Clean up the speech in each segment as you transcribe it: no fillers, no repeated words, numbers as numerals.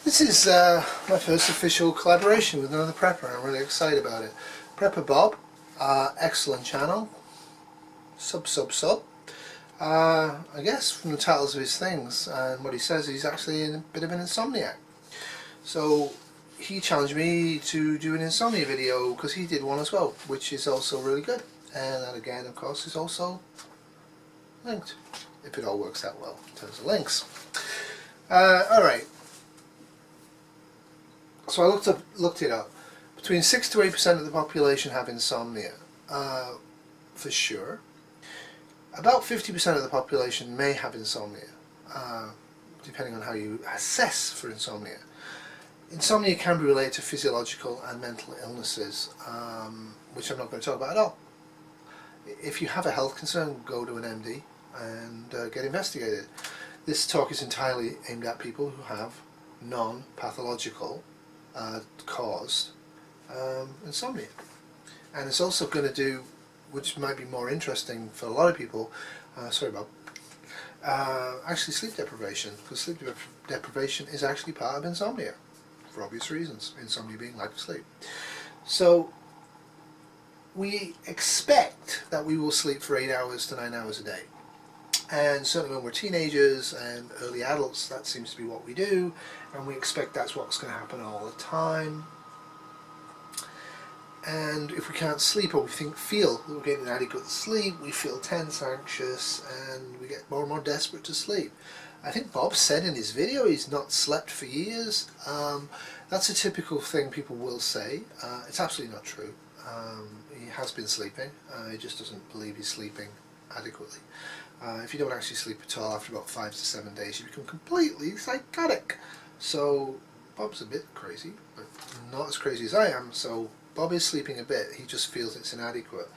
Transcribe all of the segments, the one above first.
This is my first official collaboration with another prepper. I'm really excited about it. Prepper Bob, excellent channel. Sub. I guess from the titles of his things and what he says, he's actually a bit of an insomniac. So he challenged me to do an insomnia video because he did one as well, which is also really good. And that again, of course, is also linked, if it all works out well in terms of links. Alright. So I looked it up. Between 6 to 8% of the population have insomnia, for sure. About 50% of the population may have insomnia, depending on how you assess for insomnia. Insomnia can be related to physiological and mental illnesses, which I'm not going to talk about at all. If you have a health concern, go to an MD and get investigated. This talk is entirely aimed at people who have non-pathological caused insomnia, and it's also going to do, which might be more interesting for a lot of people, sorry Bob, actually sleep deprivation, because sleep deprivation is actually part of insomnia for obvious reasons, insomnia being lack of sleep. So we expect that we will sleep for 8 hours to 9 hours a day. And certainly when we're teenagers and early adults, that seems to be what we do, and we expect that's what's going to happen all the time. And if we can't sleep, or we feel that we're getting inadequate sleep, we feel tense, anxious, and we get more and more desperate to sleep. I think Bob said in his video he's not slept for years. That's a typical thing people will say. It's absolutely not true. He has been sleeping, he just doesn't believe he's sleeping adequately. If you don't actually sleep at all, after about 5 to 7 days you become completely psychotic. So Bob's a bit crazy, but not as crazy as I am, so Bob is sleeping a bit, he just feels it's inadequate.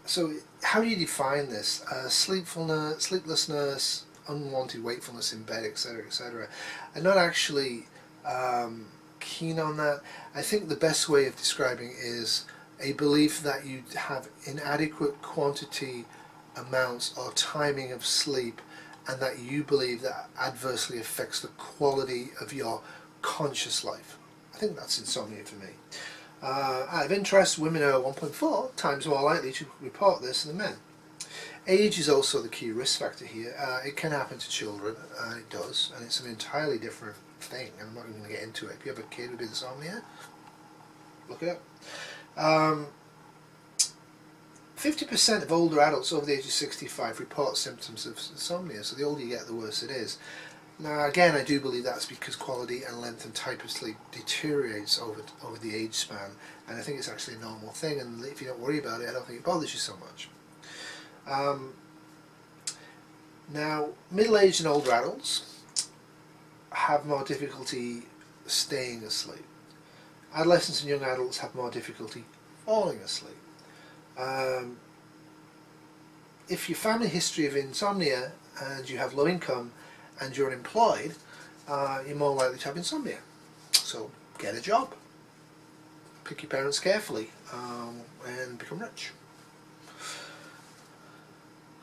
So how do you define this? Sleeplessness, unwanted wakefulness in bed, etc., etc. I'm not actually keen on that. I think the best way of describing is a belief that you have inadequate quantity, amounts or timing of sleep, and that you believe that adversely affects the quality of your conscious life. I think that's insomnia for me. Out of interest, women are 1.4 times more likely to report this than men. Age is also the key risk factor here. It can happen to children, and it does, and it's an entirely different thing, and I'm not even going to get into it. If you have a kid with insomnia, look it up. 50% of older adults over the age of 65 report symptoms of insomnia, so the older you get, the worse it is. Now again, I do believe that's because quality and length and type of sleep deteriorates over the age span, and I think it's actually a normal thing, and if you don't worry about it, I don't think it bothers you so much. Now, middle-aged and older adults have more difficulty staying asleep. Adolescents and young adults have more difficulty falling asleep. If your family history of insomnia and you have low income and you're unemployed, you're more likely to have insomnia. So get a job, pick your parents carefully, and become rich.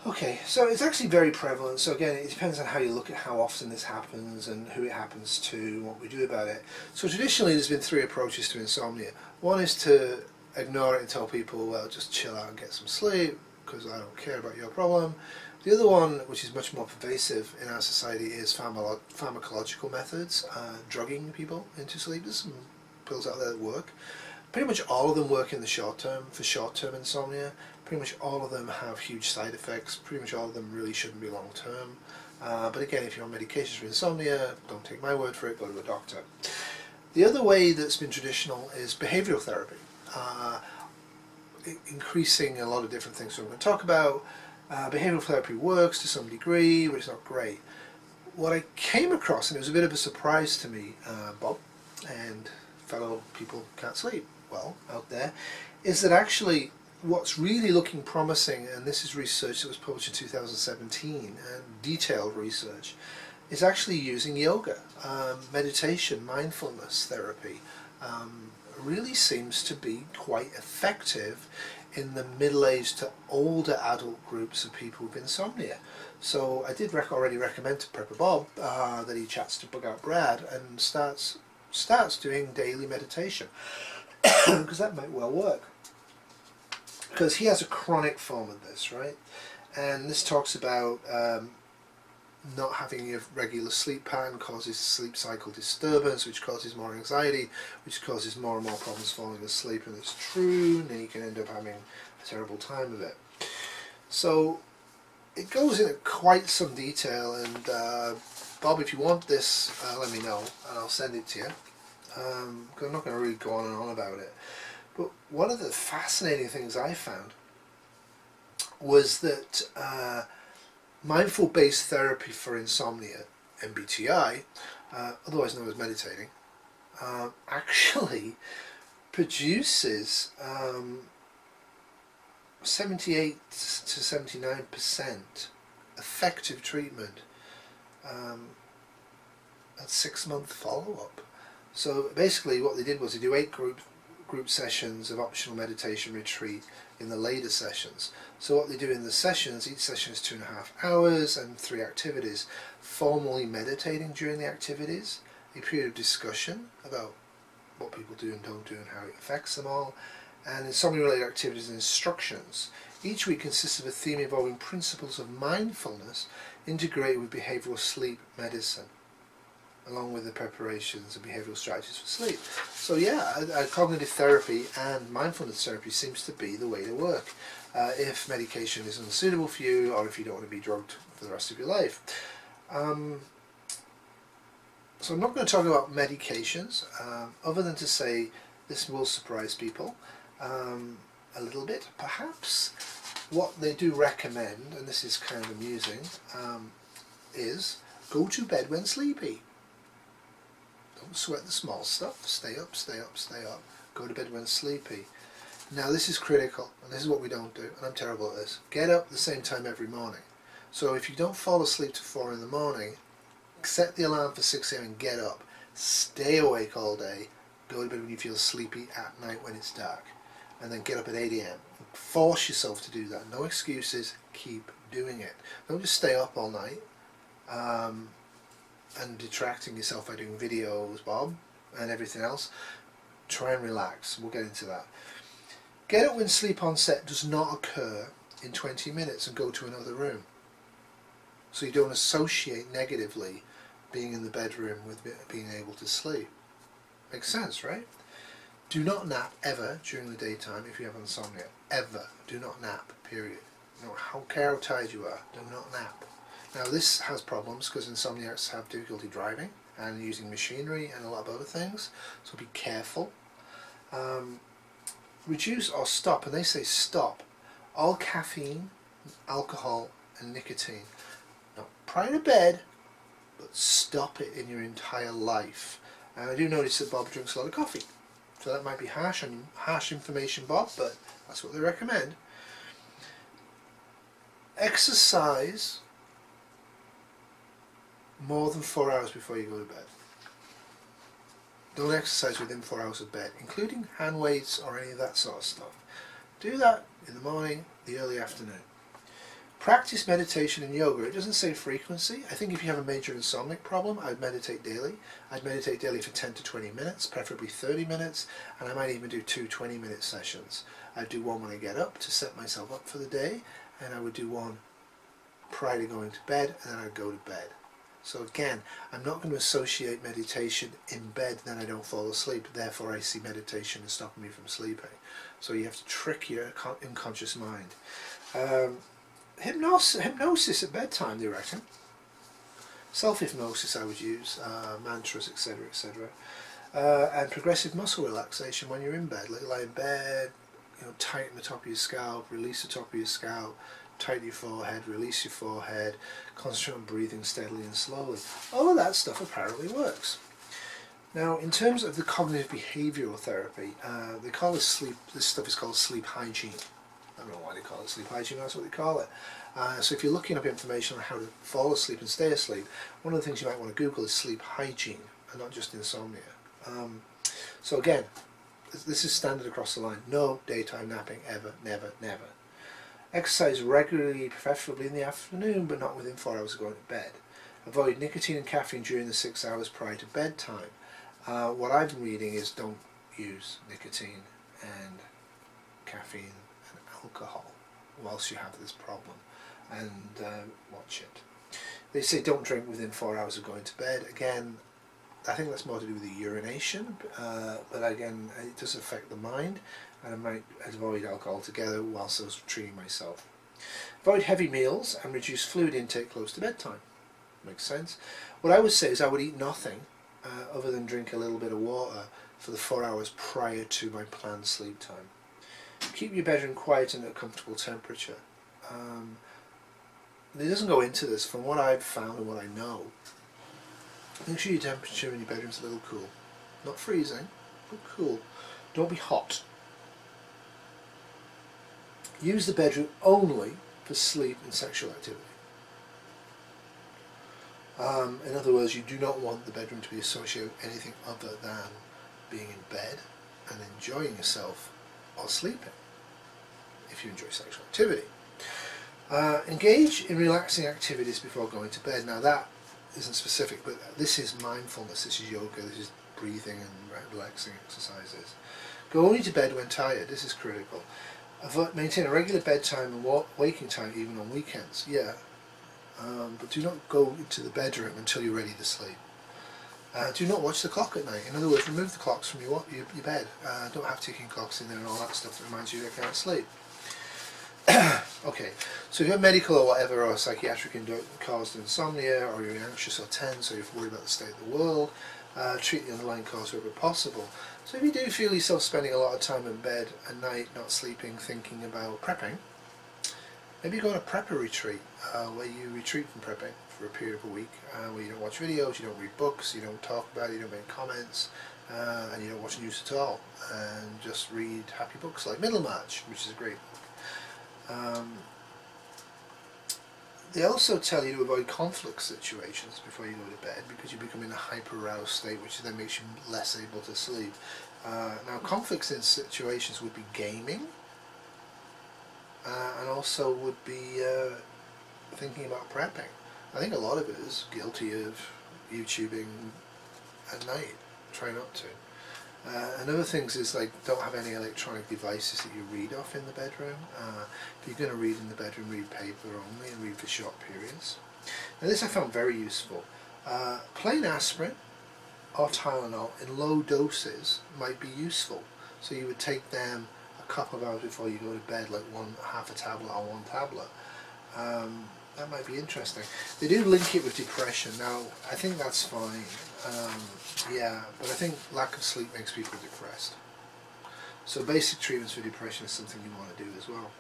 Okay, so it's actually very prevalent. So again, it depends on how you look at how often this happens and who it happens to and what we do about it. So traditionally there's been 3 approaches to insomnia. One is to ignore it and tell people, well, just chill out and get some sleep because I don't care about your problem. The other one, which is much more pervasive in our society, is pharmacological methods, drugging people into sleep. There's some pills out there that work. Pretty much all of them work in the short term, for short-term insomnia. Pretty much all of them have huge side effects. Pretty much all of them really shouldn't be long-term. But again, if you're on medications for insomnia, don't take my word for it, go to a doctor. The other way that's been traditional is behavioral therapy. Increasing a lot of different things I'm going to talk about. Behavioral therapy works to some degree, but it's not great. What I came across, and it was a bit of a surprise to me, Bob, and fellow people can't sleep well out there, is that actually what's really looking promising, and this is research that was published in 2017, and detailed research, is actually using yoga, meditation, mindfulness therapy. Really seems to be quite effective in the middle-aged to older adult groups of people with insomnia. So I did already recommend to Prepper Bob that he chats to Bug Out Brad and starts doing daily meditation, because that might well work. Because he has a chronic form of this, right? And this talks about not having a regular sleep pattern causes sleep cycle disturbance, which causes more anxiety, which causes more and more problems falling asleep, and it's true, and then you can end up having a terrible time of it. So it goes into quite some detail, and Bob, if you want this, let me know, and I'll send it to you. I'm not going to really go on and on about it. But one of the fascinating things I found was that mindful-based therapy for insomnia, MBTI, otherwise known as meditating, actually produces 78 to 79% effective treatment at 6-month follow-up. So basically what they did was they do 8 group sessions of optional meditation retreat in the later sessions. So what they do in the sessions, each session is 2.5 hours and 3 activities. Formally meditating during the activities, a period of discussion about what people do and don't do and how it affects them all, and insomnia related activities and instructions. Each week consists of a theme involving principles of mindfulness integrated with behavioural sleep medicine, along with the preparations and behavioural strategies for sleep. So yeah, cognitive therapy and mindfulness therapy seems to be the way to work if medication is unsuitable for you, or if you don't want to be drugged for the rest of your life. So I'm not going to talk about medications, other than to say this will surprise people a little bit, perhaps. What they do recommend, and this is kind of amusing, is go to bed when sleepy. Don't sweat the small stuff. Stay up, stay up, stay up. Go to bed when sleepy. Now this is critical, and this is what we don't do, and I'm terrible at this. Get up at the same time every morning. So if you don't fall asleep till 4 in the morning, set the alarm for 6 a.m. and get up. Stay awake all day. Go to bed when you feel sleepy at night when it's dark. And then get up at 8 a.m. Force yourself to do that. No excuses. Keep doing it. Don't just stay up all night and detracting yourself by doing videos, Bob, and everything else. Try and relax. We'll get into that. Get up when sleep onset does not occur in 20 minutes and go to another room. So you don't associate negatively being in the bedroom with being able to sleep. Makes sense, right? Do not nap ever during the daytime if you have insomnia. Ever. Do not nap, period. No matter how tired you are, do not nap. Now this has problems because insomniacs have difficulty driving and using machinery and a lot of other things, so be careful. Reduce or stop, and they say stop, all caffeine, alcohol and nicotine. Not prior to bed, but stop it in your entire life. And I do notice that Bob drinks a lot of coffee, so that might be harsh information, Bob, but that's what they recommend. Exercise more than 4 hours before you go to bed. Don't exercise within 4 hours of bed, including hand weights or any of that sort of stuff. Do that in the morning, the early afternoon. Practice meditation and yoga. It doesn't say frequency. I think if you have a major insomnic problem, I'd meditate daily. I'd meditate daily for 10 to 20 minutes, preferably 30 minutes, and I might even do 2 20-minute sessions. I'd do one when I get up to set myself up for the day, and I would do one prior to going to bed, and then I'd go to bed. So again, I'm not going to associate meditation in bed, then I don't fall asleep, therefore I see meditation as stopping me from sleeping. So you have to trick your unconscious mind. Hypnosis at bedtime, they reckon. Self-hypnosis I would use, mantras, etc., etc. And progressive muscle relaxation when you're in bed. Like lie in bed, tighten the top of your scalp, release the top of your scalp, tighten your forehead, release your forehead, concentrate on breathing steadily and slowly. All of that stuff apparently works. Now, in terms of the cognitive behavioural therapy, they call this stuff is called sleep hygiene. I don't know why they call it sleep hygiene, that's what they call it. So if you're looking up information on how to fall asleep and stay asleep, one of the things you might want to Google is sleep hygiene, and not just insomnia. So again, this is standard across the line. No daytime napping ever, never, never. Exercise regularly, preferably in the afternoon, but not within 4 hours of going to bed. Avoid nicotine and caffeine during the 6 hours prior to bedtime. What I've been reading is don't use nicotine and caffeine and alcohol whilst you have this problem, and watch it. They say don't drink within 4 hours of going to bed. Again, I think that's more to do with the urination, but again, it does affect the mind, and I might avoid alcohol altogether whilst I was treating myself. Avoid heavy meals and reduce fluid intake close to bedtime. Makes sense. What I would say is I would eat nothing other than drink a little bit of water for the 4 hours prior to my planned sleep time. Keep your bedroom quiet and at a comfortable temperature. It doesn't go into this. From what I've found and what I know, make sure your temperature in your bedroom's a little cool. Not freezing, but cool. Don't be hot. Use the bedroom only for sleep and sexual activity. In other words, you do not want the bedroom to be associated with anything other than being in bed and enjoying yourself or sleeping, if you enjoy sexual activity. Engage in relaxing activities before going to bed. Now that isn't specific, but this is mindfulness, this is yoga, this is breathing and relaxing exercises. Go only to bed when tired. This is critical. Maintain a regular bedtime and waking time even on weekends. Yeah. But do not go into the bedroom until you're ready to sleep. Do not watch the clock at night. In other words, remove the clocks from your bed. Don't have ticking clocks in there and all that stuff that reminds you you can't sleep. Okay, so if you have medical or whatever, or psychiatric caused insomnia, or you're anxious or tense, or you're worried about the state of the world, treat the underlying cause wherever possible. So if you do feel yourself spending a lot of time in bed at night, not sleeping, thinking about prepping, maybe go on a prepper retreat, where you retreat from prepping for a period of a week, where you don't watch videos, you don't read books, you don't talk about it, you don't make comments, and you don't watch news at all, and just read happy books like Middlemarch, which is a great book. They also tell you to avoid conflict situations before you go to bed, because you become in a hyper-aroused state, which then makes you less able to sleep. Now, conflicts in situations would be gaming, and also would be thinking about prepping. I think a lot of it is guilty of YouTubing at night. Try not to. And other things is like, don't have any electronic devices that you read off in the bedroom. If you're going to read in the bedroom, read paper only and read for short periods. Now this I found very useful. Plain aspirin or Tylenol in low doses might be useful. So you would take them a couple of hours before you go to bed, like half a tablet or one tablet. That might be interesting. They do link it with depression. Now, I think that's fine. Yeah, but I think lack of sleep makes people depressed. So basic treatments for depression is something you want to do as well.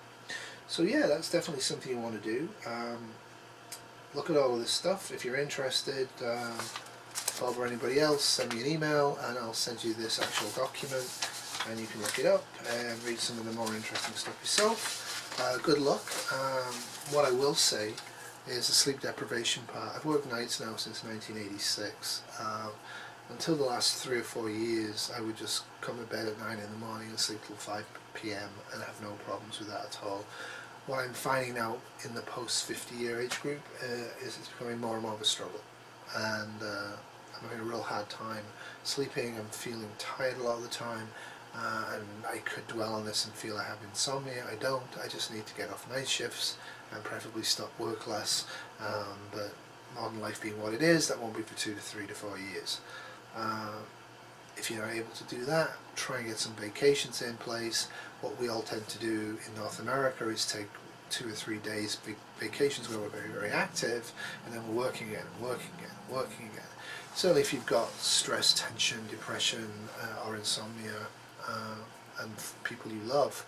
So yeah, that's definitely something you want to do. Look at all of this stuff. If you're interested, Bob or anybody else, send me an email and I'll send you this actual document and you can look it up and read some of the more interesting stuff yourself. Good luck. What I will say is the sleep deprivation part. I've worked nights now since 1986. Until the last 3 or 4 years, I would just come to bed at 9 in the morning and sleep till 5 p.m. and have no problems with that at all. What I'm finding now in the post-50 year age group is it's becoming more and more of a struggle. And I'm having a real hard time sleeping. I'm feeling tired a lot of the time. And I could dwell on this and feel I have insomnia. I don't. I just need to get off night shifts and preferably stop work less. But modern life being what it is, that won't be for 2 to 3 to 4 years. If you're not able to do that, try and get some vacations in place. What we all tend to do in North America is take 2 or 3 days vacations where we're very, very active, and then we're working again, working again, working again. Certainly if you've got stress, tension, depression, or insomnia, and people you love,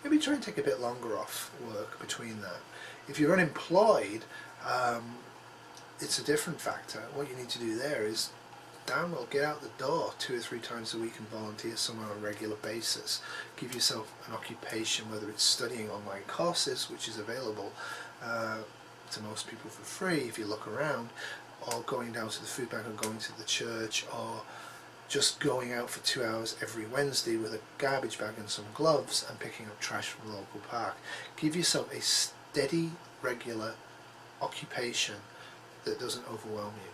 maybe try and take a bit longer off work between that. If you're unemployed, it's a different factor. What you need to do there is get out the door 2 or 3 times a week and volunteer somewhere on a regular basis. Give yourself an occupation, whether it's studying online courses, which is available to most people for free if you look around, or going down to the food bank or going to the church, or just going out for 2 hours every Wednesday with a garbage bag and some gloves and picking up trash from the local park. Give yourself a steady, regular occupation that doesn't overwhelm you.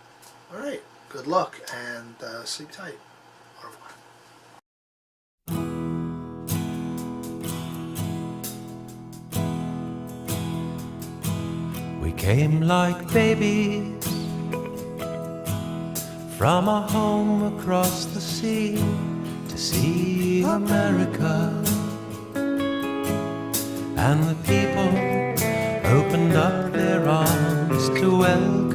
Alright, good luck and sleep tight. Au revoir. We came like babies from a home across the sea to see America, and the people opened up their arms to welcome